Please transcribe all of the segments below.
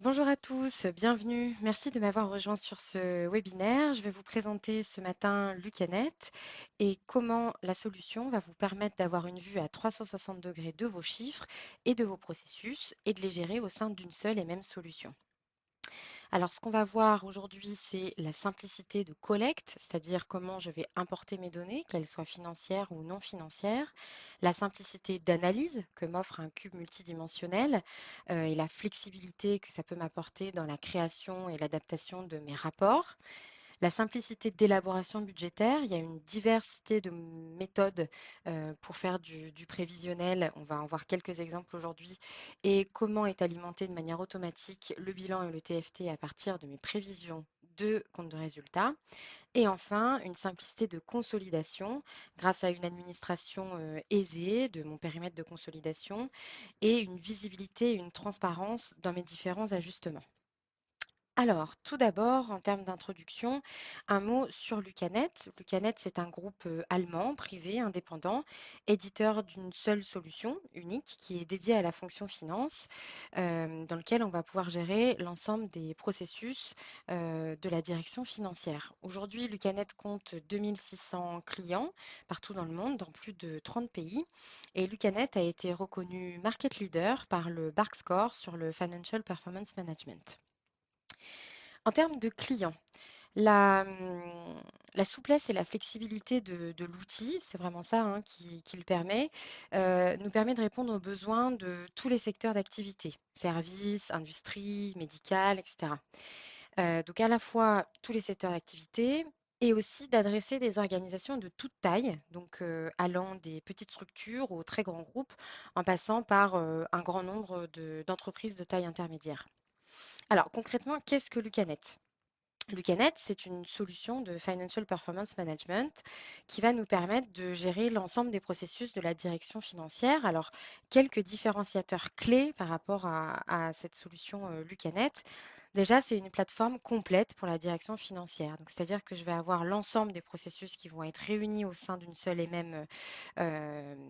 Bonjour à tous, bienvenue. Merci de m'avoir rejoint sur ce webinaire. Je vais vous présenter ce matin Lucanet et comment la solution va vous permettre d'avoir une vue à 360 degrés de vos chiffres et de vos processus et de les gérer au sein d'une seule et même solution. Alors, ce qu'on va voir aujourd'hui, c'est la simplicité de collecte, c'est-à-dire comment je vais importer mes données, qu'elles soient financières ou non financières, la simplicité d'analyse que m'offre un cube multidimensionnel et la flexibilité que ça peut m'apporter dans la création et l'adaptation de mes rapports. La simplicité d'élaboration budgétaire, il y a une diversité de méthodes pour faire du prévisionnel. On va en voir quelques exemples aujourd'hui. Et comment est alimenté de manière automatique le bilan et le TFT à partir de mes prévisions de compte de résultat. Et enfin, une simplicité de consolidation grâce à une administration aisée de mon périmètre de consolidation et une visibilité et une transparence dans mes différents ajustements. Alors, tout d'abord, en termes d'introduction, un mot sur Lucanet. Lucanet, c'est un groupe allemand, privé, indépendant, éditeur d'une seule solution unique qui est dédiée à la fonction finance, dans lequel on va pouvoir gérer l'ensemble des processus de la direction financière. Aujourd'hui, Lucanet compte 2600 clients partout dans le monde, dans plus de 30 pays. Et Lucanet a été reconnu market leader par le BARC Score sur le Financial Performance Management. En termes de clients, la souplesse et la flexibilité de l'outil, c'est vraiment ça hein, qui le permet, nous permet de répondre aux besoins de tous les secteurs d'activité, services, industrie, médicale, etc. Donc à la fois tous les secteurs d'activité et aussi d'adresser des organisations de toute taille, donc allant des petites structures aux très grands groupes, en passant par un grand nombre d'entreprises de taille intermédiaire. Alors concrètement, qu'est-ce que Lucanet? Lucanet, c'est une solution de Financial Performance Management qui va nous permettre de gérer l'ensemble des processus de la direction financière. Alors, quelques différenciateurs clés par rapport à cette solution Lucanet. Déjà, c'est une plateforme complète pour la direction financière. Donc, c'est-à-dire que je vais avoir l'ensemble des processus qui vont être réunis au sein d'une seule et même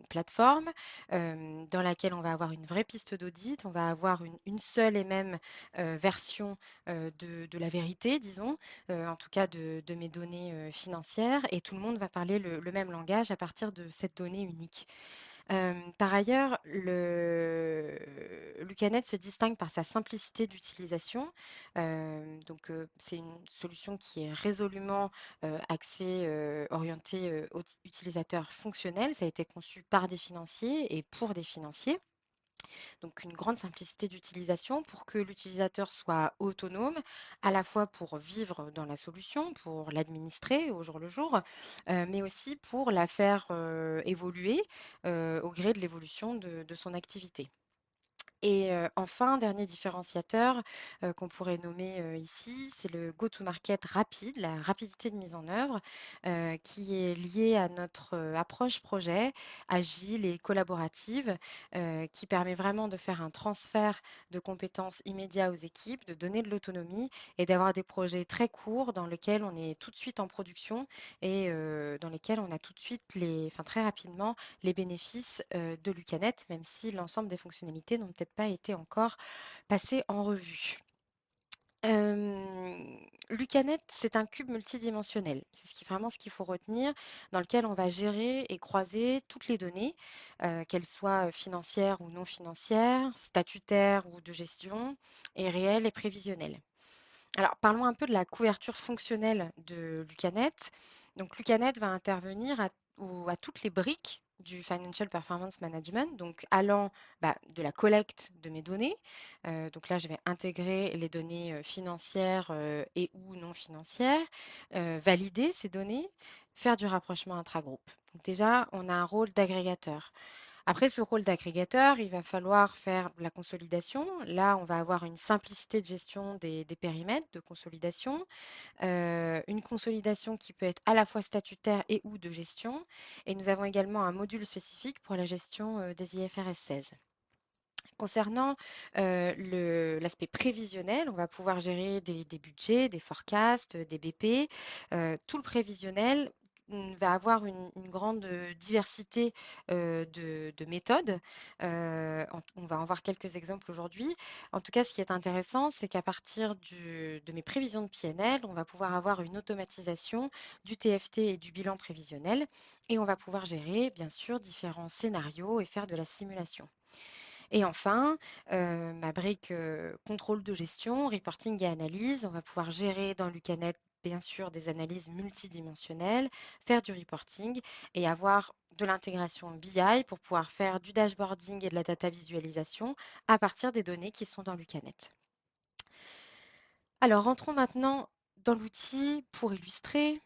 plateforme dans laquelle on va avoir une vraie piste d'audit, on va avoir une seule et même version de la vérité, disons, en tout cas de mes données financières, et tout le monde va parler le même langage à partir de cette donnée unique. Par ailleurs, Lucanet se distingue par sa simplicité d'utilisation. C'est une solution qui est résolument axée, orientée aux utilisateurs fonctionnels. Ça a été conçu par des financiers et pour des financiers. Donc une grande simplicité d'utilisation pour que l'utilisateur soit autonome, à la fois pour vivre dans la solution, pour l'administrer au jour le jour, mais aussi pour la faire évoluer au gré de l'évolution de son activité. Et enfin, dernier différenciateur qu'on pourrait nommer ici, c'est le go-to-market rapide, la rapidité de mise en œuvre, qui est liée à notre approche projet agile et collaborative, qui permet vraiment de faire un transfert de compétences immédiat aux équipes, de donner de l'autonomie et d'avoir des projets très courts dans lesquels on est tout de suite en production et dans lesquels on a tout de suite, enfin très rapidement, les bénéfices de Lucanet, même si l'ensemble des fonctionnalités n'ont peut-être pas été encore passées en revue. Lucanet, c'est un cube multidimensionnel. C'est vraiment ce qu'il faut retenir, dans lequel on va gérer et croiser toutes les données, qu'elles soient financières ou non financières, statutaires ou de gestion, et réelles et prévisionnelles. Alors, parlons un peu de la couverture fonctionnelle de Lucanet. Donc, Lucanet va intervenir à toutes les briques du Financial Performance Management, donc allant de la collecte de mes données. Donc là, je vais intégrer les données financières et ou non financières, valider ces données, faire du rapprochement intragroupe. Donc déjà, on a un rôle d'agrégateur. Après ce rôle d'agrégateur, il va falloir faire la consolidation. Là, on va avoir une simplicité de gestion des périmètres de consolidation, une consolidation qui peut être à la fois statutaire et ou de gestion. Et nous avons également un module spécifique pour la gestion des IFRS 16. Concernant l'aspect prévisionnel, on va pouvoir gérer des budgets, des forecasts, des BP, tout le prévisionnel va avoir une grande diversité de méthodes. On va en voir quelques exemples aujourd'hui. En tout cas, ce qui est intéressant, c'est qu'à partir de mes prévisions de PNL, on va pouvoir avoir une automatisation du TFT et du bilan prévisionnel et on va pouvoir gérer, bien sûr, différents scénarios et faire de la simulation. Et enfin, ma brique contrôle de gestion, reporting et analyse. On va pouvoir gérer dans Lucanet, bien sûr, des analyses multidimensionnelles, faire du reporting et avoir de l'intégration BI pour pouvoir faire du dashboarding et de la data visualisation à partir des données qui sont dans Lucanet. Alors, rentrons maintenant dans l'outil pour illustrer.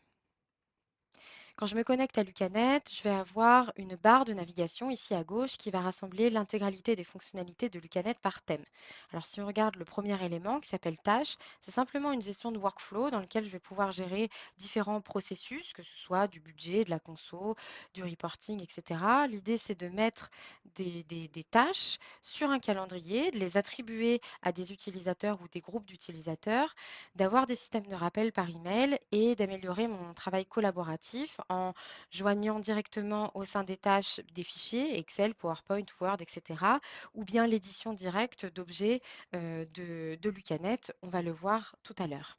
Quand je me connecte à Lucanet, je vais avoir une barre de navigation ici à gauche qui va rassembler l'intégralité des fonctionnalités de Lucanet par thème. Alors si on regarde le premier élément qui s'appelle tâches, c'est simplement une gestion de workflow dans lequel je vais pouvoir gérer différents processus, que ce soit du budget, de la conso, du reporting, etc. L'idée c'est de mettre des tâches sur un calendrier, de les attribuer à des utilisateurs ou des groupes d'utilisateurs, d'avoir des systèmes de rappel par email et d'améliorer mon travail collaboratif en joignant directement au sein des tâches des fichiers Excel, PowerPoint, Word, etc. ou bien l'édition directe d'objets de Lucanet. On va le voir tout à l'heure.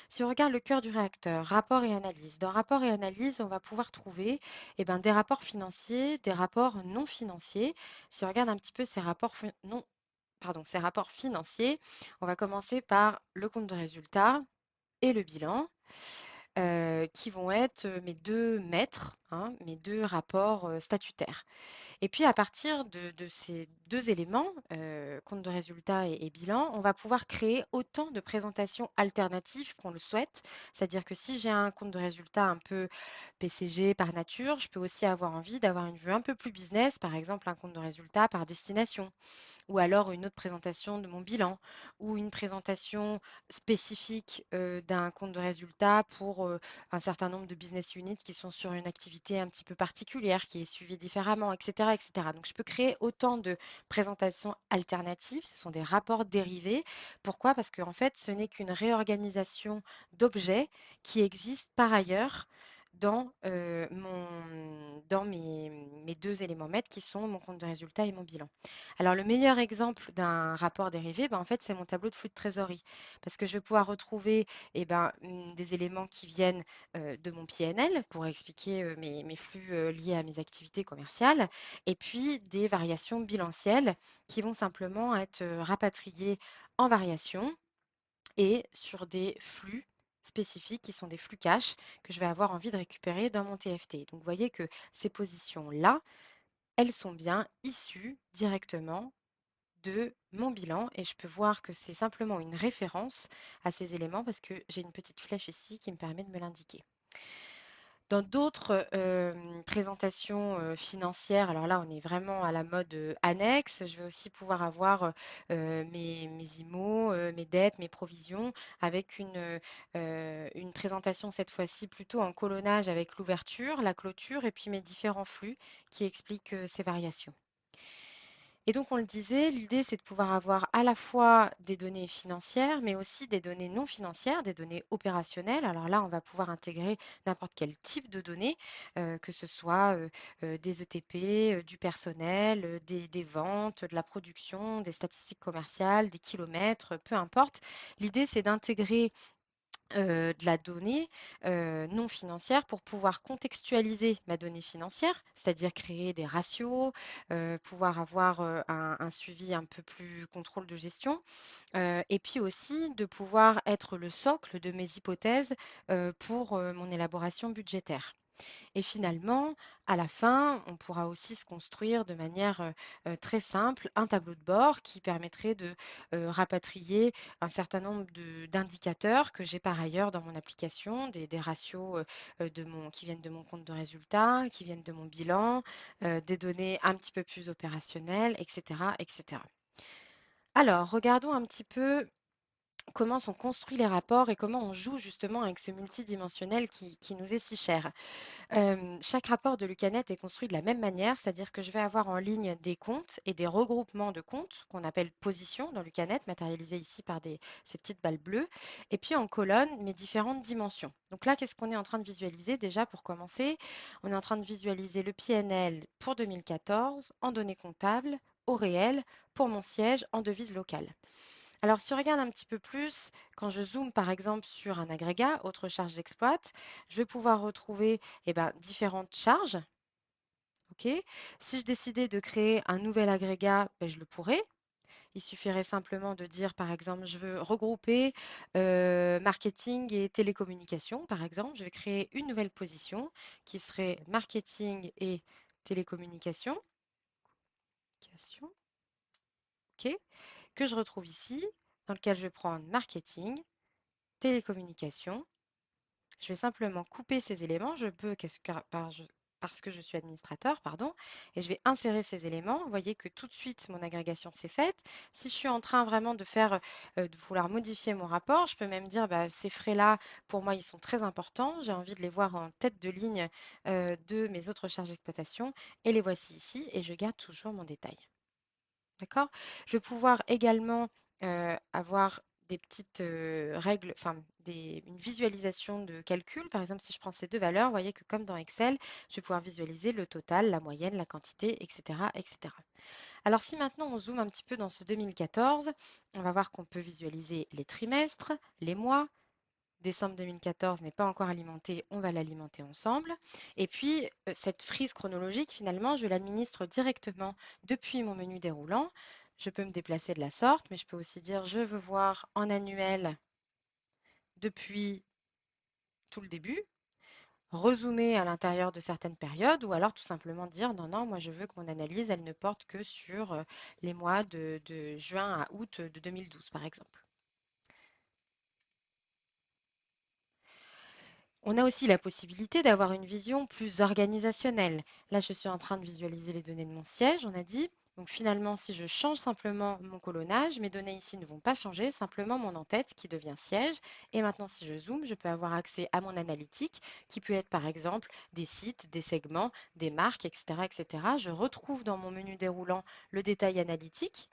Si on regarde le cœur du réacteur, rapport et analyse, dans rapport et analyse, on va pouvoir trouver des rapports financiers, des rapports non financiers. Si on regarde un petit peu ces rapports non, pardon, ces rapports financiers, on va commencer par le compte de résultat et le bilan, qui vont être mes deux maîtres, hein, mes deux rapports statutaires. Et puis à partir de ces deux éléments, compte de résultat et bilan, on va pouvoir créer autant de présentations alternatives qu'on le souhaite. C'est-à-dire que si j'ai un compte de résultat un peu PCG par nature, je peux aussi avoir envie d'avoir une vue un peu plus business, par exemple un compte de résultat par destination ou alors une autre présentation de mon bilan, ou une présentation spécifique d'un compte de résultat pour un certain nombre de business units qui sont sur une activité un petit peu particulière, qui est suivie différemment, etc., etc. Donc je peux créer autant de présentations alternatives, ce sont des rapports dérivés. Pourquoi? Parce qu'en fait, ce n'est qu'une réorganisation d'objets qui existent par ailleurs dans mes deux éléments maîtres qui sont mon compte de résultat et mon bilan. Alors, le meilleur exemple d'un rapport dérivé, en fait, c'est mon tableau de flux de trésorerie. Parce que je vais pouvoir retrouver des éléments qui viennent de mon PNL pour expliquer mes flux liés à mes activités commerciales. Et puis, des variations bilancielles qui vont simplement être rapatriées en variation et sur des flux spécifiques qui sont des flux cash que je vais avoir envie de récupérer dans mon TFT. Donc, vous voyez que ces positions-là, elles sont bien issues directement de mon bilan et je peux voir que c'est simplement une référence à ces éléments parce que j'ai une petite flèche ici qui me permet de me l'indiquer. Dans d'autres présentations financières, alors là on est vraiment à la mode annexe, je vais aussi pouvoir avoir mes IMO, mes dettes, mes provisions avec une présentation cette fois-ci plutôt en colonnage avec l'ouverture, la clôture et puis mes différents flux qui expliquent ces variations. Et donc, on le disait, l'idée, c'est de pouvoir avoir à la fois des données financières, mais aussi des données non financières, des données opérationnelles. Alors là, on va pouvoir intégrer n'importe quel type de données, que ce soit des ETP, du personnel, des ventes, de la production, des statistiques commerciales, des kilomètres, peu importe. L'idée, c'est d'intégrer de la donnée non financière pour pouvoir contextualiser ma donnée financière, c'est-à-dire créer des ratios, pouvoir avoir un suivi un peu plus contrôle de gestion, et puis aussi de pouvoir être le socle de mes hypothèses pour mon élaboration budgétaire. Et finalement, à la fin, on pourra aussi se construire de manière très simple un tableau de bord qui permettrait de rapatrier un certain nombre d'indicateurs que j'ai par ailleurs dans mon application, des ratios qui viennent de mon compte de résultat, qui viennent de mon bilan, des données un petit peu plus opérationnelles, etc., etc. Alors, regardons un petit peu comment sont construits les rapports et comment on joue justement avec ce multidimensionnel qui nous est si cher. Chaque rapport de Lucanet est construit de la même manière, c'est-à-dire que je vais avoir en ligne des comptes et des regroupements de comptes qu'on appelle positions dans Lucanet, matérialisés ici par ces petites balles bleues, et puis en colonne, mes différentes dimensions. Donc là, qu'est-ce qu'on est en train de visualiser déjà pour commencer? On est en train de visualiser le PNL pour 2014 en données comptables, au réel, pour mon siège en devise locale. Alors, si on regarde un petit peu plus, quand je zoome par exemple sur un agrégat, autre charge d'exploit, je vais pouvoir retrouver différentes charges. Ok. Si je décidais de créer un nouvel agrégat, je le pourrais. Il suffirait simplement de dire, par exemple, je veux regrouper marketing et télécommunications, par exemple. Je vais créer une nouvelle position qui serait marketing et télécommunications, ok, que je retrouve ici, dans lequel je vais prendre marketing, télécommunications. Je vais simplement couper ces éléments. Je peux, parce que je suis administrateur, pardon, et je vais insérer ces éléments. Vous voyez que tout de suite, mon agrégation s'est faite. Si je suis en train vraiment de vouloir modifier mon rapport, je peux même dire, bah, ces frais-là, pour moi, ils sont très importants. J'ai envie de les voir en tête de ligne de mes autres charges d'exploitation, et les voici ici, et je garde toujours mon détail. D'accord? Je vais pouvoir également avoir des petites règles, enfin une visualisation de calcul. Par exemple, si je prends ces deux valeurs, vous voyez que comme dans Excel, je vais pouvoir visualiser le total, la moyenne, la quantité, etc., etc. Alors si maintenant on zoome un petit peu dans ce 2014, on va voir qu'on peut visualiser les trimestres, les mois. Décembre 2014 n'est pas encore alimenté, on va l'alimenter ensemble. Et puis, cette frise chronologique, finalement, je l'administre directement depuis mon menu déroulant. Je peux me déplacer de la sorte, mais je peux aussi dire je veux voir en annuel depuis tout le début, rezoomer à l'intérieur de certaines périodes, ou alors tout simplement dire non, non, moi je veux que mon analyse, elle ne porte que sur les mois de juin à août de 2012, par exemple. On a aussi la possibilité d'avoir une vision plus organisationnelle. Là, je suis en train de visualiser les données de mon siège, on a dit. Donc finalement, si je change simplement mon colonnage, mes données ici ne vont pas changer, simplement mon en-tête qui devient siège. Et maintenant, si je zoome, je peux avoir accès à mon analytique, qui peut être par exemple des sites, des segments, des marques, etc., etc. Je retrouve dans mon menu déroulant le détail analytique.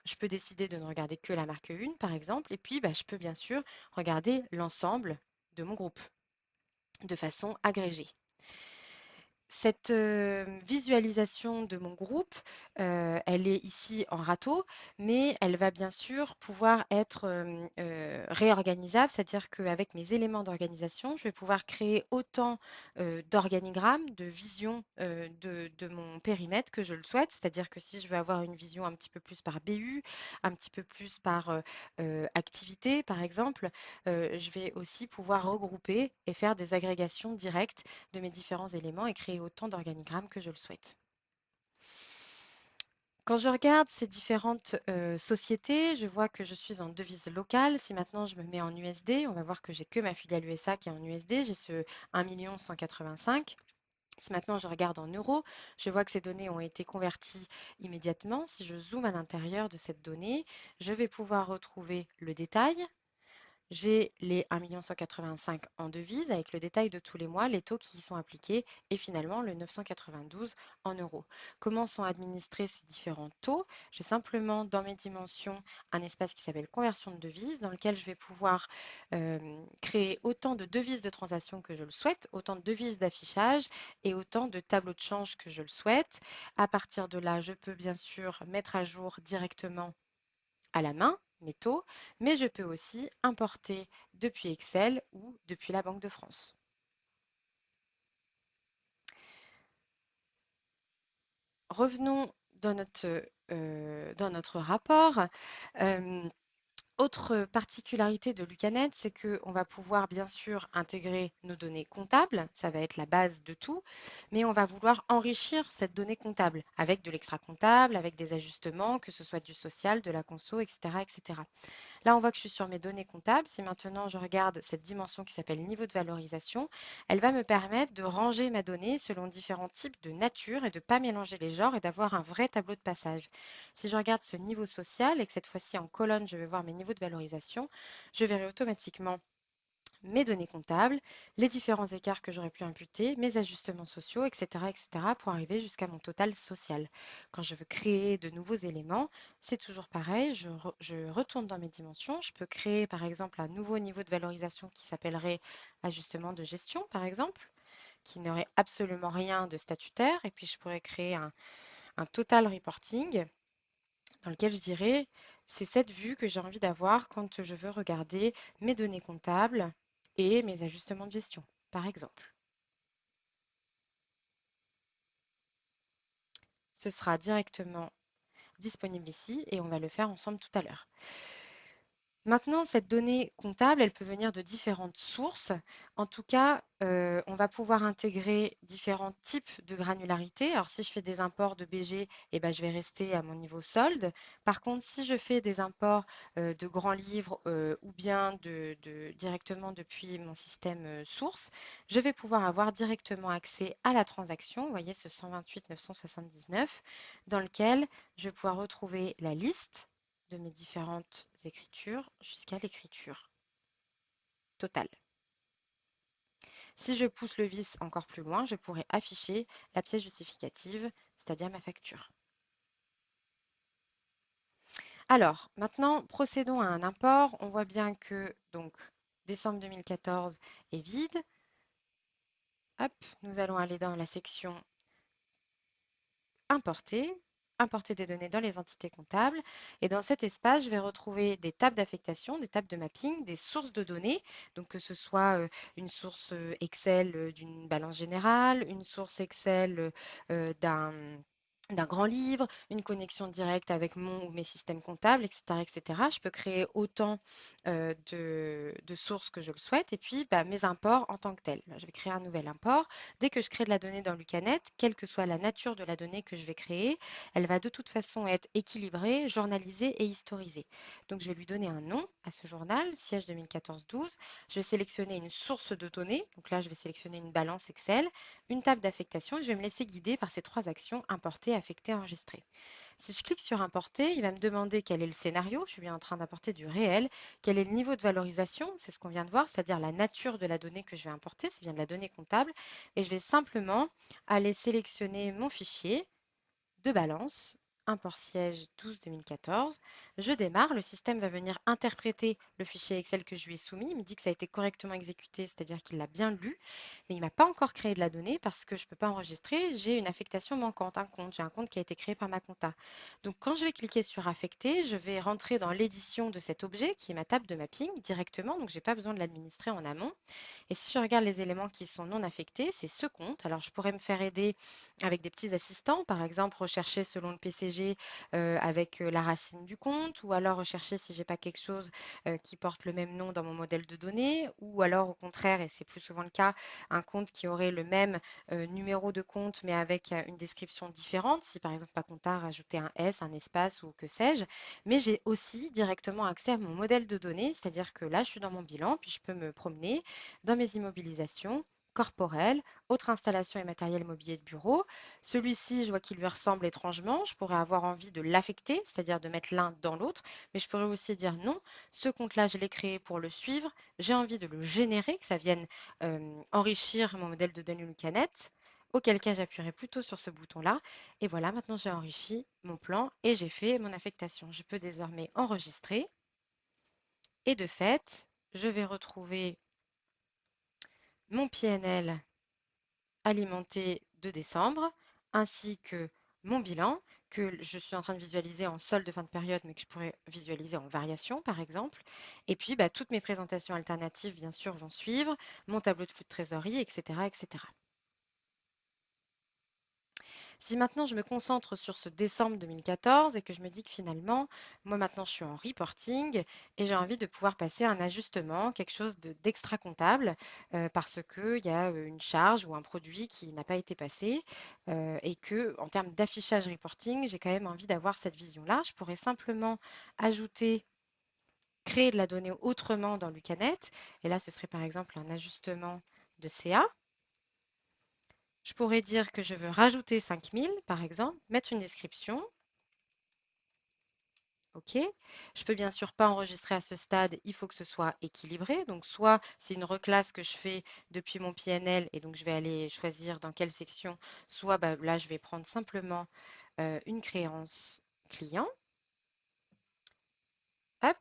Je peux décider de ne regarder que la marque 1, par exemple, et puis je peux bien sûr regarder l'ensemble de mon groupe de façon agrégée. Cette visualisation de mon groupe, elle est ici en râteau, mais elle va bien sûr pouvoir être réorganisable, c'est-à-dire qu'avec mes éléments d'organisation, je vais pouvoir créer autant d'organigrammes, de visions de mon périmètre que je le souhaite, c'est-à-dire que si je veux avoir une vision un petit peu plus par BU, un petit peu plus par activité, par exemple, je vais aussi pouvoir regrouper et faire des agrégations directes de mes différents éléments et créer autant d'organigrammes que je le souhaite. Quand je regarde ces différentes sociétés, je vois que je suis en devise locale. Si maintenant je me mets en USD, on va voir que j'ai que ma filiale USA qui est en USD. J'ai ce 1 185 000. Si maintenant je regarde en euros, je vois que ces données ont été converties immédiatement. Si je zoome à l'intérieur de cette donnée, je vais pouvoir retrouver le détail. J'ai les 1 185 000 en devise avec le détail de tous les mois, les taux qui y sont appliqués et finalement le 992 en euros. Comment sont administrés ces différents taux? J'ai simplement dans mes dimensions un espace qui s'appelle conversion de devises dans lequel je vais pouvoir créer autant de devises de transaction que je le souhaite, autant de devises d'affichage et autant de tableaux de change que je le souhaite. À partir de là, je peux bien sûr mettre à jour directement à la main mes taux, mais je peux aussi importer depuis Excel ou depuis la Banque de France. Revenons dans notre rapport. Euh, Autre particularité de Lucanet, c'est qu'on va pouvoir bien sûr intégrer nos données comptables, ça va être la base de tout, mais on va vouloir enrichir cette donnée comptable avec de l'extra comptable, avec des ajustements, que ce soit du social, de la conso, etc., etc. Là, on voit que je suis sur mes données comptables. Si maintenant je regarde cette dimension qui s'appelle niveau de valorisation, elle va me permettre de ranger ma donnée selon différents types de nature et de ne pas mélanger les genres et d'avoir un vrai tableau de passage. Si je regarde ce niveau social et que cette fois-ci en colonne, je vais voir mes niveaux de valorisation, je verrai automatiquement mes données comptables, les différents écarts que j'aurais pu imputer, mes ajustements sociaux, etc., pour arriver jusqu'à mon total social. Quand je veux créer de nouveaux éléments, c'est toujours pareil, je retourne dans mes dimensions, je peux créer par exemple un nouveau niveau de valorisation qui s'appellerait ajustement de gestion, par exemple, qui n'aurait absolument rien de statutaire, et puis je pourrais créer un total reporting dans lequel je dirais, c'est cette vue que j'ai envie d'avoir quand je veux regarder mes données comptables et mes ajustements de gestion, par exemple. Ce sera directement disponible ici et on va le faire ensemble tout à l'heure. Maintenant, cette donnée comptable, elle peut venir de différentes sources. En tout cas, on va pouvoir intégrer différents types de granularité. Alors, si je fais des imports de BG, eh ben, je vais rester à mon niveau solde. Par contre, si je fais des imports de grands livres ou bien directement depuis mon système source, je vais pouvoir avoir directement accès à la transaction. Vous voyez ce 128 979 dans lequel je vais pouvoir retrouver la liste de mes différentes écritures jusqu'à l'écriture totale. Si je pousse le vis encore plus loin, je pourrais afficher la pièce justificative, c'est-à-dire ma facture. Alors, maintenant, procédons à un import. On voit bien que donc décembre 2014 est vide. Hop, nous allons aller dans la section importer, importer des données dans les entités comptables. Et dans cet espace, je vais retrouver des tables d'affectation, des tables de mapping, des sources de données, donc que ce soit une source Excel d'une balance générale, une source Excel d'un grand livre, une connexion directe avec mon ou mes systèmes comptables, etc., etc. Je peux créer autant de sources que je le souhaite et puis bah, mes imports en tant que tels. Je vais créer un nouvel import. Dès que je crée de la donnée dans Lucanet, quelle que soit la nature de la donnée que je vais créer, elle va de toute façon être équilibrée, journalisée et historisée. Donc je vais lui donner un nom à ce journal, siège 2014-12. Je vais sélectionner une source de données. Donc là, je vais sélectionner une balance Excel, une table d'affectation et je vais me laisser guider par ces trois actions importer, affecter, enregistrer. Si je clique sur importer, il va me demander quel est le scénario, je suis bien en train d'importer du réel, quel est le niveau de valorisation, c'est ce qu'on vient de voir, c'est-à-dire la nature de la donnée que je vais importer, c'est bien de la donnée comptable, et je vais simplement aller sélectionner mon fichier de balance, import siège 12-2014. Je démarre, le système va venir interpréter le fichier Excel que je lui ai soumis. Il me dit que ça a été correctement exécuté, c'est-à-dire qu'il l'a bien lu, mais il ne m'a pas encore créé de la donnée parce que je ne peux pas enregistrer. J'ai une affectation manquante, un compte. J'ai un compte qui a été créé par ma compta. Donc quand je vais cliquer sur affecter, je vais rentrer dans l'édition de cet objet qui est ma table de mapping directement, donc je n'ai pas besoin de l'administrer en amont. Et si je regarde les éléments qui sont non affectés, c'est ce compte. Alors je pourrais me faire aider avec des petits assistants, par exemple rechercher selon le PCG avec la racine du compte, ou alors rechercher si j'ai pas quelque chose qui porte le même nom dans mon modèle de données, ou alors au contraire, et c'est plus souvent le cas, un compte qui aurait le même numéro de compte mais avec une description différente, si par exemple ma compta a rajouté un S, un espace ou que sais-je. Mais j'ai aussi directement accès à mon modèle de données, c'est-à-dire que là je suis dans mon bilan, puis je peux me promener dans mes immobilisations corporelles, autres installations et matériel mobilier de bureau. Celui-ci, je vois qu'il lui ressemble étrangement. Je pourrais avoir envie de l'affecter, c'est-à-dire de mettre l'un dans l'autre, mais je pourrais aussi dire non, ce compte-là, je l'ai créé pour le suivre. J'ai envie de le générer, que ça vienne enrichir mon modèle de données Lucanet. Auquel cas, j'appuierai plutôt sur ce bouton-là. Et voilà, maintenant j'ai enrichi mon plan et j'ai fait mon affectation. Je peux désormais enregistrer. Et de fait, je vais retrouver mon PNL alimenté de décembre, ainsi que mon bilan, que je suis en train de visualiser en solde de fin de période, mais que je pourrais visualiser en variation, par exemple. Et puis, bah, toutes mes présentations alternatives, bien sûr, vont suivre, mon tableau de flux de trésorerie, etc., etc. Si maintenant je me concentre sur ce décembre 2014 et que je me dis que finalement, moi maintenant je suis en reporting et j'ai envie de pouvoir passer un ajustement, quelque chose d'extra comptable, parce qu'il y a une charge ou un produit qui n'a pas été passé et que en termes d'affichage reporting, j'ai quand même envie d'avoir cette vision-là. Je pourrais simplement ajouter créer de la donnée autrement dans Lucanet. Et là, ce serait par exemple un ajustement de CA. Je pourrais dire que je veux rajouter 5000, par exemple, mettre une description. OK. Je peux bien sûr pas enregistrer à ce stade, il faut que ce soit équilibré. Donc soit c'est une reclasse que je fais depuis mon PNL et donc je vais aller choisir dans quelle section, soit bah, là je vais prendre simplement une créance client. Hop.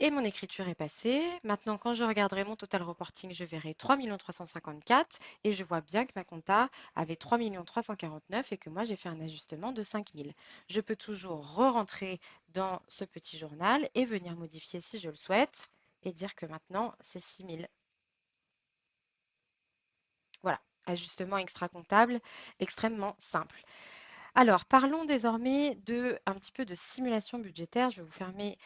Et mon écriture est passée. Maintenant, quand je regarderai mon total reporting, je verrai 3 354 et je vois bien que ma compta avait 3 349 et que moi, j'ai fait un ajustement de 5000. Je peux toujours re-rentrer dans ce petit journal et venir modifier si je le souhaite et dire que maintenant, c'est 6000. Voilà, ajustement extra-comptable extrêmement simple. Alors, parlons désormais de un petit peu de simulation budgétaire. Je vais vous fermer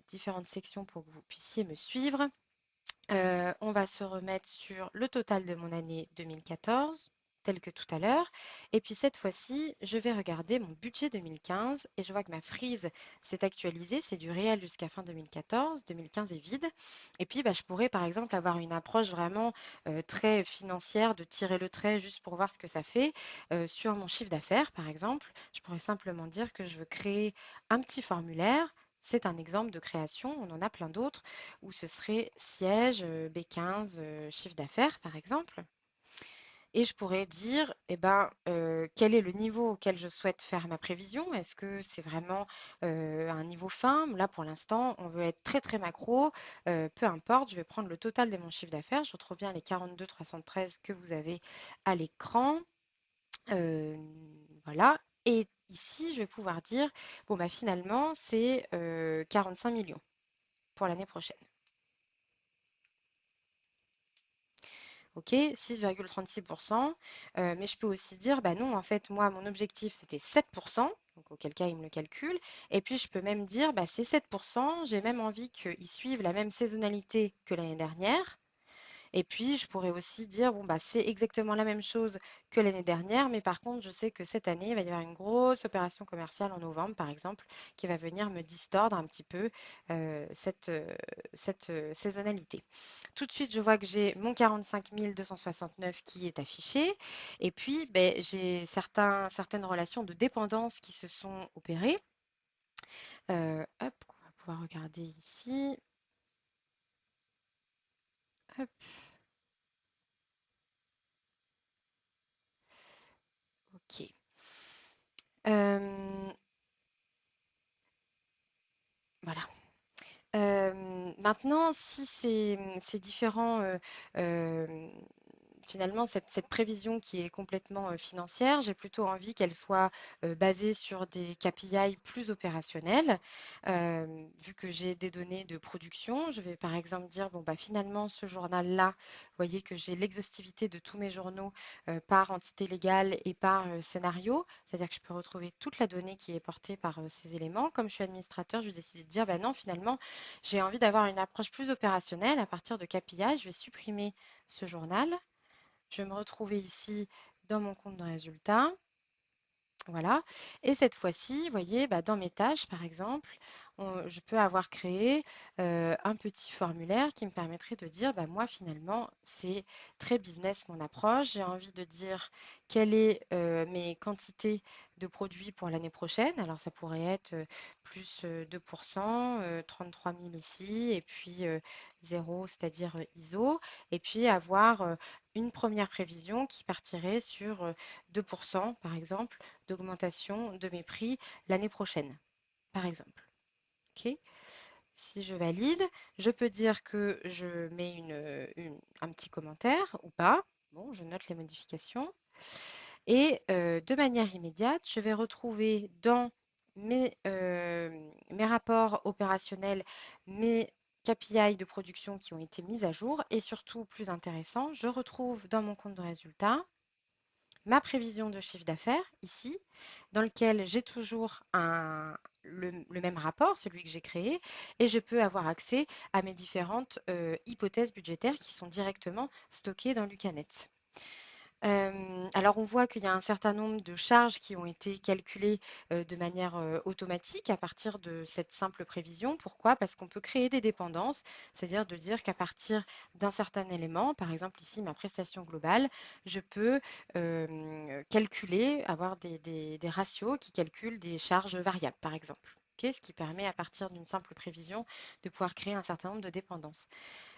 différentes sections pour que vous puissiez me suivre. On va se remettre sur le total de mon année 2014, tel que tout à l'heure. Et puis cette fois-ci, je vais regarder mon budget 2015 et je vois que ma frise s'est actualisée. C'est du réel jusqu'à fin 2014. 2015 est vide. Et puis, bah, je pourrais par exemple avoir une approche vraiment très financière de tirer le trait juste pour voir ce que ça fait sur mon chiffre d'affaires, par exemple. Je pourrais simplement dire que je veux créer un petit formulaire. C'est un exemple de création, on en a plein d'autres où ce serait siège, B15, chiffre d'affaires par exemple. Et je pourrais dire, eh ben, quel est le niveau auquel je souhaite faire ma prévision? Est-ce que c'est vraiment un niveau fin? Là, pour l'instant, on veut être très très macro. Peu importe, je vais prendre le total de mon chiffre d'affaires. Je retrouve bien les 42 313 que vous avez à l'écran. Euh, voilà. Et ici, je vais pouvoir dire, bon, bah, finalement, c'est 45 millions pour l'année prochaine. OK, 6,36%. Mais je peux aussi dire, bah non, en fait, moi, mon objectif, c'était 7%, donc auquel cas, il me le calcule. Et puis, je peux même dire, bah, c'est 7%, j'ai même envie qu'ils suivent la même saisonnalité que l'année dernière. Et puis, je pourrais aussi dire, bon, bah, c'est exactement la même chose que l'année dernière, mais par contre, je sais que cette année, il va y avoir une grosse opération commerciale en novembre, par exemple, qui va venir me distordre un petit peu cette saisonnalité. Tout de suite, je vois que j'ai mon 45 269 qui est affiché, et puis ben, j'ai certaines relations de dépendance qui se sont opérées. Hop, on va pouvoir regarder ici. Hop, ok. Euh, voilà. Maintenant, si ces différents, finalement, cette prévision qui est complètement financière, j'ai plutôt envie qu'elle soit basée sur des KPI plus opérationnels. Vu que j'ai des données de production, je vais par exemple dire, bon, bah, finalement, ce journal-là, vous voyez que j'ai l'exhaustivité de tous mes journaux par entité légale et par scénario, c'est-à-dire que je peux retrouver toute la donnée qui est portée par ces éléments. Comme je suis administrateur, je vais décider de dire, bah non, finalement, j'ai envie d'avoir une approche plus opérationnelle à partir de KPI. Je vais supprimer ce journal. Je vais me retrouver ici dans mon compte de résultats. Voilà. Et cette fois-ci, vous voyez, bah, dans mes tâches, par exemple, je peux avoir créé un petit formulaire qui me permettrait de dire, bah, moi, finalement, c'est très business mon approche. J'ai envie de dire quelles sont mes quantités de produits pour l'année prochaine. Alors, ça pourrait être plus 2%, 33 000 ici, et puis 0, c'est-à-dire ISO, et puis avoir une première prévision qui partirait sur 2%, par exemple d'augmentation de mes prix l'année prochaine, par exemple. OK. Si je valide, je peux dire que je mets un petit commentaire ou pas. Bon, je note les modifications. Et de manière immédiate, je vais retrouver dans mes rapports opérationnels, mes KPI de production qui ont été mis à jour. Et surtout, plus intéressant, je retrouve dans mon compte de résultat ma prévision de chiffre d'affaires ici, dans lequel j'ai toujours le même rapport, celui que j'ai créé, et je peux avoir accès à mes différentes hypothèses budgétaires qui sont directement stockées dans Lucanet. Alors on voit qu'il y a un certain nombre de charges qui ont été calculées de manière automatique à partir de cette simple prévision. Pourquoi? Parce qu'on peut créer des dépendances, c'est-à-dire de dire qu'à partir d'un certain élément, par exemple ici ma prestation globale, je peux calculer, avoir des ratios qui calculent des charges variables, par exemple. Ok, ce qui permet à partir d'une simple prévision de pouvoir créer un certain nombre de dépendances.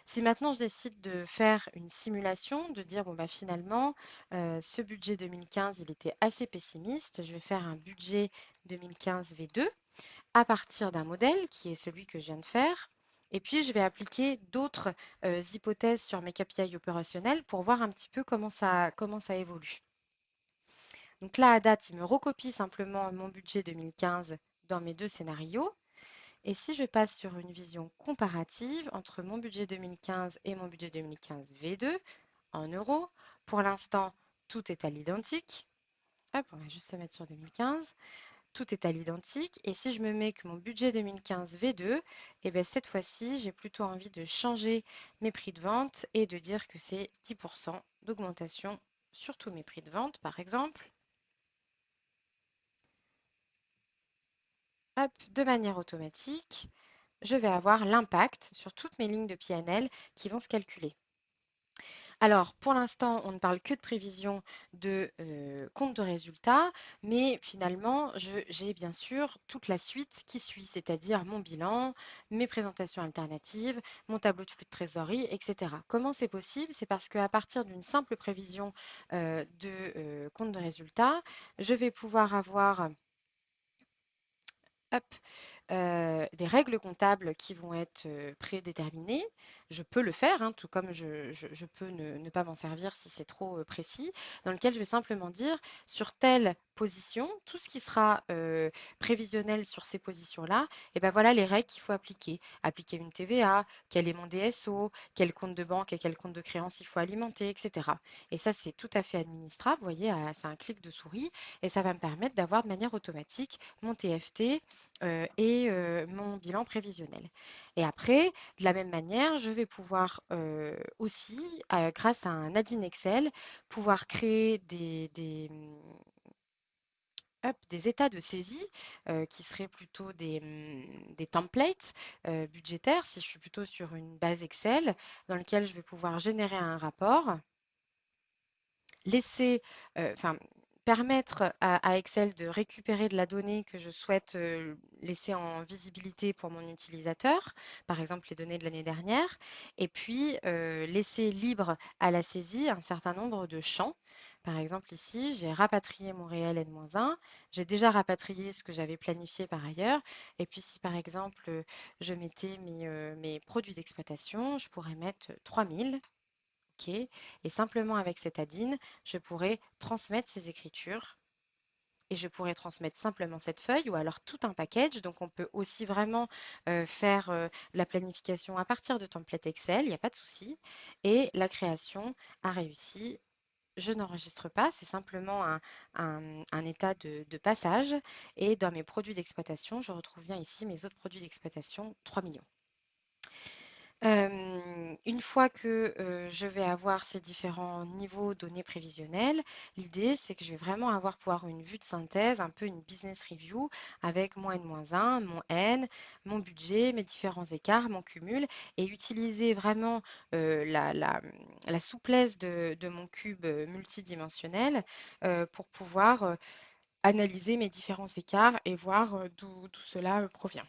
Si maintenant je décide de faire une simulation, de dire bon bah finalement ce budget 2015 il était assez pessimiste, je vais faire un budget 2015 V2 à partir d'un modèle qui est celui que je viens de faire. Et puis je vais appliquer d'autres hypothèses sur mes KPI opérationnels pour voir un petit peu comment ça évolue. Donc là à date il me recopie simplement mon budget 2015 dans mes deux scénarios. Et si je passe sur une vision comparative entre mon budget 2015 et mon budget 2015 V2 en euros, pour l'instant, tout est à l'identique. Hop, on va juste se mettre sur 2015. Tout est à l'identique. Et si je me mets que mon budget 2015 V2, eh bien cette fois-ci, j'ai plutôt envie de changer mes prix de vente et de dire que c'est 10% d'augmentation sur tous mes prix de vente, par exemple. Hop, de manière automatique, je vais avoir l'impact sur toutes mes lignes de PNL qui vont se calculer. Alors, pour l'instant, on ne parle que de prévision de compte de résultats, mais finalement, j'ai bien sûr toute la suite qui suit, c'est-à-dire mon bilan, mes présentations alternatives, mon tableau de flux de trésorerie, etc. Comment c'est possible? C'est parce qu'à partir d'une simple prévision de compte de résultats, je vais pouvoir avoir hop, des règles comptables qui vont être prédéterminées. Je peux le faire, hein, tout comme je peux ne pas m'en servir si c'est trop précis, dans lequel je vais simplement dire sur telle position, tout ce qui sera prévisionnel sur ces positions-là, et ben voilà les règles qu'il faut appliquer. Appliquer une TVA, quel est mon DSO, quel compte de banque et quel compte de créance il faut alimenter, etc. Et ça, c'est tout à fait administrable. Vous voyez, c'est un clic de souris et ça va me permettre d'avoir de manière automatique mon TFT et mon bilan prévisionnel. Et après, de la même manière, je vais pouvoir aussi, grâce à un add-in Excel, pouvoir créer des états de saisie qui seraient plutôt des templates budgétaires, si je suis plutôt sur une base Excel, dans lequel je vais pouvoir générer un rapport laisser, enfin, permettre à Excel de récupérer de la donnée que je souhaite laisser en visibilité pour mon utilisateur, par exemple les données de l'année dernière, et puis laisser libre à la saisie un certain nombre de champs. Par exemple, ici, j'ai rapatrié mon réel N-1, j'ai déjà rapatrié ce que j'avais planifié par ailleurs, et puis si par exemple je mettais mes produits d'exploitation, je pourrais mettre 3000. OK. Et simplement avec cet add-in, je pourrais transmettre ces écritures et je pourrais transmettre simplement cette feuille ou alors tout un package. Donc on peut aussi vraiment faire la planification à partir de templates Excel, il n'y a pas de souci. Et la création a réussi. Je n'enregistre pas, c'est simplement un état de passage. Et dans mes produits d'exploitation, je retrouve bien ici mes autres produits d'exploitation, 3 millions. Une fois que je vais avoir ces différents niveaux données prévisionnelles, l'idée c'est que je vais vraiment pouvoir une vue de synthèse, un peu une business review avec mon N-1, mon N, mon budget, mes différents écarts, mon cumul et utiliser vraiment la souplesse de mon cube multidimensionnel pour pouvoir analyser mes différents écarts et voir d'où cela provient.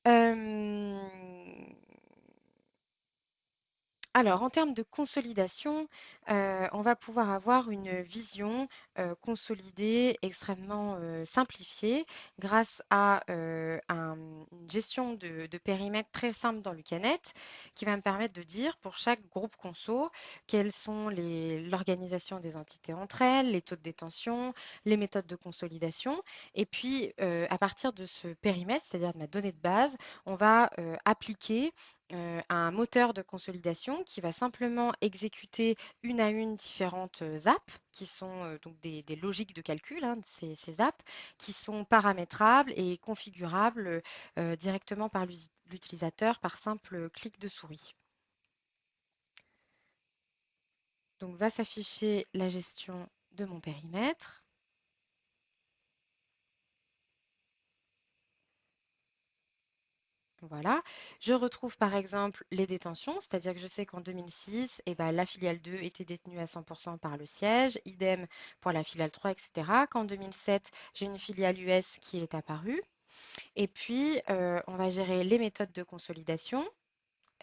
Euh, Alors, en termes de consolidation, on va pouvoir avoir une vision consolidée, extrêmement simplifiée, grâce à une gestion de périmètre très simple dans Lucanet, qui va me permettre de dire pour chaque groupe conso quelles sont l'organisation des entités entre elles, les taux de détention, les méthodes de consolidation. Et puis, à partir de ce périmètre, c'est-à-dire de ma donnée de base, on va appliquer un moteur de consolidation qui va simplement exécuter une à une différentes apps, qui sont donc des logiques de calcul, hein, de ces apps, qui sont paramétrables et configurables directement par l'utilisateur par simple clic de souris. Donc va s'afficher la gestion de mon périmètre. Voilà. Je retrouve par exemple les détentions, c'est-à-dire que je sais qu'en 2006, eh ben, la filiale 2 était détenue à 100% par le siège, idem pour la filiale 3, etc. Qu'en 2007, j'ai une filiale US qui est apparue. Et puis, on va gérer les méthodes de consolidation.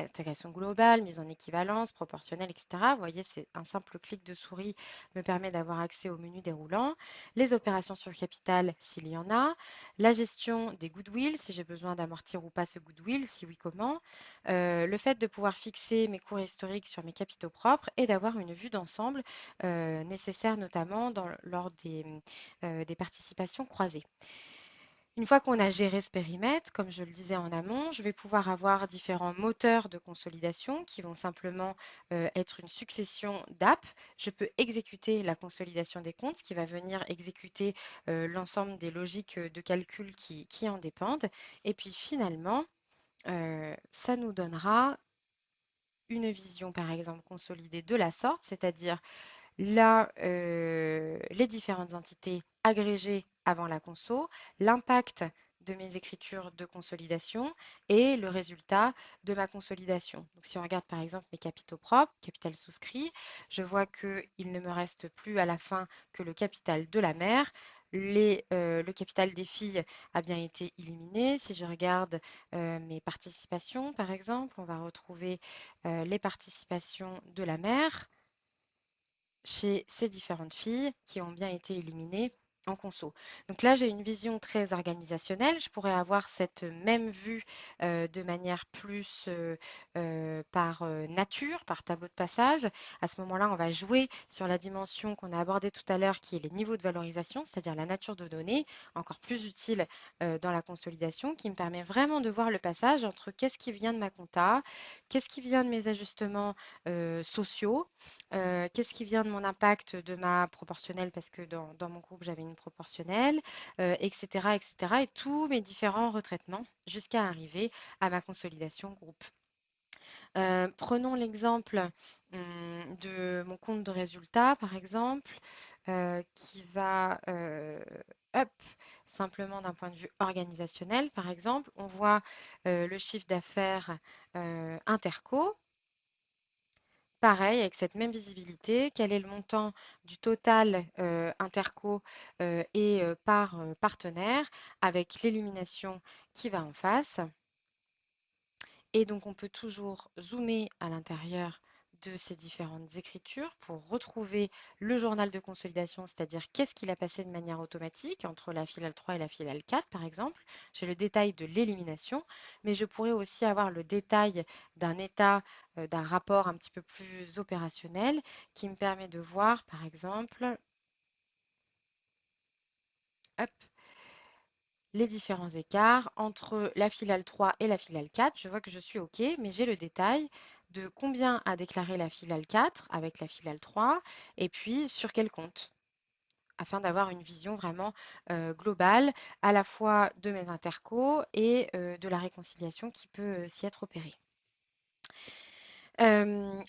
Intégration globale, mise en équivalence, proportionnelle, etc. Vous voyez, c'est un simple clic de souris me permet d'avoir accès au menu déroulant. Les opérations sur capital, s'il y en a. La gestion des goodwill, si j'ai besoin d'amortir ou pas ce goodwill, si oui, comment. Le fait de pouvoir fixer mes cours historiques sur mes capitaux propres et d'avoir une vue d'ensemble nécessaire notamment lors des participations croisées. Une fois qu'on a géré ce périmètre, comme je le disais en amont, je vais pouvoir avoir différents moteurs de consolidation qui vont simplement être une succession d'apps. Je peux exécuter la consolidation des comptes, ce qui va venir exécuter l'ensemble des logiques de calcul qui en dépendent. Et puis finalement, ça nous donnera une vision, par exemple, consolidée de la sorte, c'est-à-dire là, les différentes entités agrégées avant la conso, l'impact de mes écritures de consolidation et le résultat de ma consolidation. Donc, si on regarde par exemple mes capitaux propres, capital souscrit, je vois qu'il ne me reste plus à la fin que le capital de la mère. Le capital des filles a bien été éliminé. Si je regarde mes participations, par exemple, on va retrouver les participations de la mère chez ces différentes filles qui ont bien été éliminées en conso. Donc là, j'ai une vision très organisationnelle. Je pourrais avoir cette même vue de manière plus par nature, par tableau de passage. À ce moment-là, on va jouer sur la dimension qu'on a abordée tout à l'heure, qui est les niveaux de valorisation, c'est-à-dire la nature de données, encore plus utile dans la consolidation, qui me permet vraiment de voir le passage entre qu'est-ce qui vient de ma compta, qu'est-ce qui vient de mes ajustements sociaux, qu'est-ce qui vient de mon impact de ma proportionnelle, parce que dans mon groupe, j'avais une proportionnelle, etc., etc., et tous mes différents retraitements jusqu'à arriver à ma consolidation groupe. Prenons l'exemple de mon compte de résultat, par exemple, qui va, hop, simplement d'un point de vue organisationnel, par exemple, on voit le chiffre d'affaires interco. Pareil, avec cette même visibilité, quel est le montant du total interco et par partenaire avec l'élimination qui va en face. Et donc, on peut toujours zoomer à l'intérieur de ces différentes écritures pour retrouver le journal de consolidation, c'est-à-dire qu'est-ce qu'il a passé de manière automatique entre la filiale 3 et la filiale 4, par exemple. J'ai le détail de l'élimination, mais je pourrais aussi avoir le détail d'un état, d'un rapport un petit peu plus opérationnel qui me permet de voir, par exemple, hop, les différents écarts entre la filiale 3 et la filiale 4. Je vois que je suis OK, mais j'ai le détail de combien a déclaré la filiale 4 avec la filiale 3 et puis sur quel compte, afin d'avoir une vision vraiment globale à la fois de mes intercos et de la réconciliation qui peut s'y être opérée.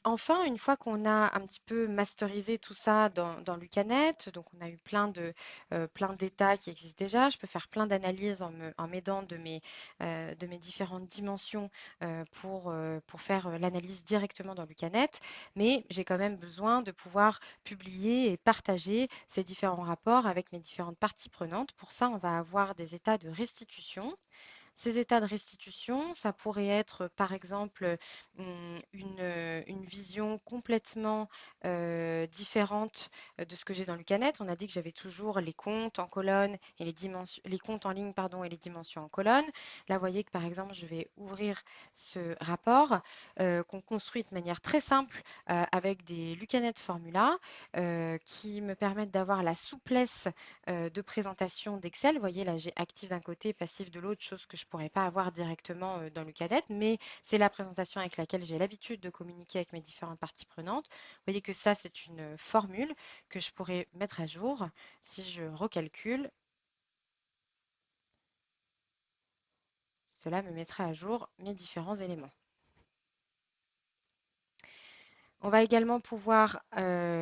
Enfin, une fois qu'on a un petit peu masterisé tout ça dans Lucanet, donc on a eu plein d'états qui existent déjà, je peux faire plein d'analyses en m'aidant de mes différentes dimensions pour faire l'analyse directement dans Lucanet, mais j'ai quand même besoin de pouvoir publier et partager ces différents rapports avec mes différentes parties prenantes. Pour ça, on va avoir des états de restitution. Ces états de restitution, ça pourrait être par exemple une vision complètement différente de ce que j'ai dans Lucanet. On a dit que j'avais toujours les comptes en colonne et les dimensions, les comptes en ligne, pardon, et les dimensions en colonne. Là, vous voyez que par exemple, je vais ouvrir ce rapport qu'on construit de manière très simple avec des Lucanet Formula qui me permettent d'avoir la souplesse de présentation d'Excel. Vous voyez, là, j'ai actif d'un côté, passif de l'autre, chose que je ne pourrais pas avoir directement dans le cadet, mais c'est la présentation avec laquelle j'ai l'habitude de communiquer avec mes différentes parties prenantes. Vous voyez que ça, c'est une formule que je pourrais mettre à jour si je recalcule. Cela me mettra à jour mes différents éléments. On va également pouvoir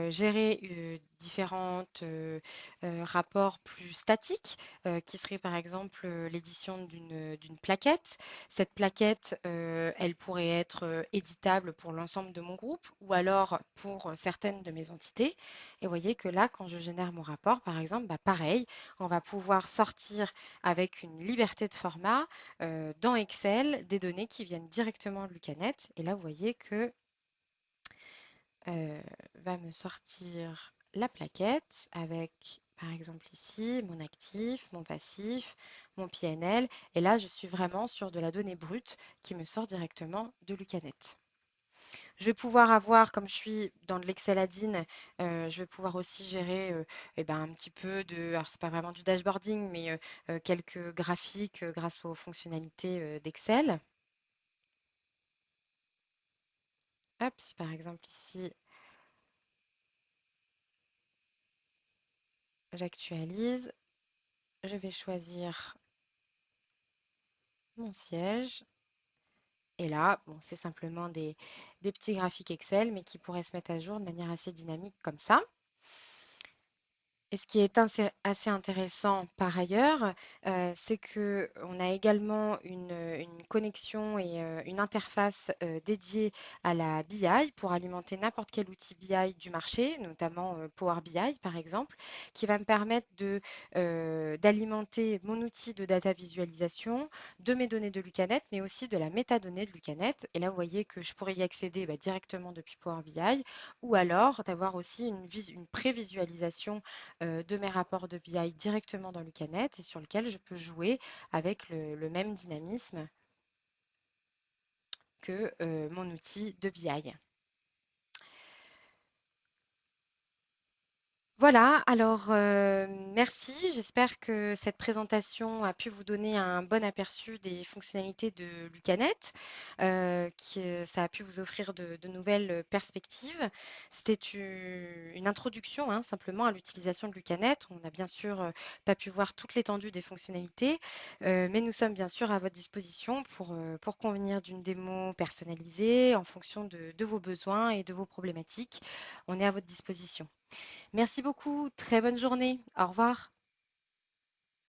gérer différentes rapports plus statiques, qui seraient par exemple l'édition d'une plaquette. Cette plaquette, elle pourrait être éditable pour l'ensemble de mon groupe ou alors pour certaines de mes entités. Et vous voyez que là, quand je génère mon rapport, par exemple, bah, pareil, on va pouvoir sortir avec une liberté de format dans Excel des données qui viennent directement de Lucanet. Et là, vous voyez que euh, va me sortir la plaquette avec, par exemple ici, mon actif, mon passif, mon PNL. Et là, je suis vraiment sur de la donnée brute qui me sort directement de Lucanet. Je vais pouvoir avoir, comme je suis dans de l'Excel Admin, je vais pouvoir aussi gérer eh ben, un petit peu de, alors c'est pas vraiment du dashboarding, mais quelques graphiques grâce aux fonctionnalités d'Excel. Hop, si par exemple ici, j'actualise, je vais choisir mon siège. Et là, bon, c'est simplement des petits graphiques Excel, mais qui pourraient se mettre à jour de manière assez dynamique comme ça. Et ce qui est assez intéressant par ailleurs, c'est que on a également une connexion et une interface dédiée à la BI pour alimenter n'importe quel outil BI du marché, notamment Power BI par exemple, qui va me permettre d'alimenter mon outil de data visualisation, de mes données de Lucanet, mais aussi de la métadonnée de Lucanet. Et là, vous voyez que je pourrais y accéder bah, directement depuis Power BI ou alors d'avoir aussi une prévisualisation de mes rapports de BI directement dans Lucanet et sur lequel je peux jouer avec le même dynamisme que mon outil de BI. Voilà, alors merci. J'espère que cette présentation a pu vous donner un bon aperçu des fonctionnalités de Lucanet, ça a pu vous offrir de nouvelles perspectives. C'était une introduction simplement à l'utilisation de Lucanet. On n'a bien sûr pas pu voir toute l'étendue des fonctionnalités, mais nous sommes bien sûr à votre disposition pour convenir d'une démo personnalisée en fonction de vos besoins et de vos problématiques. On est à votre disposition. Merci beaucoup, très bonne journée. Au revoir.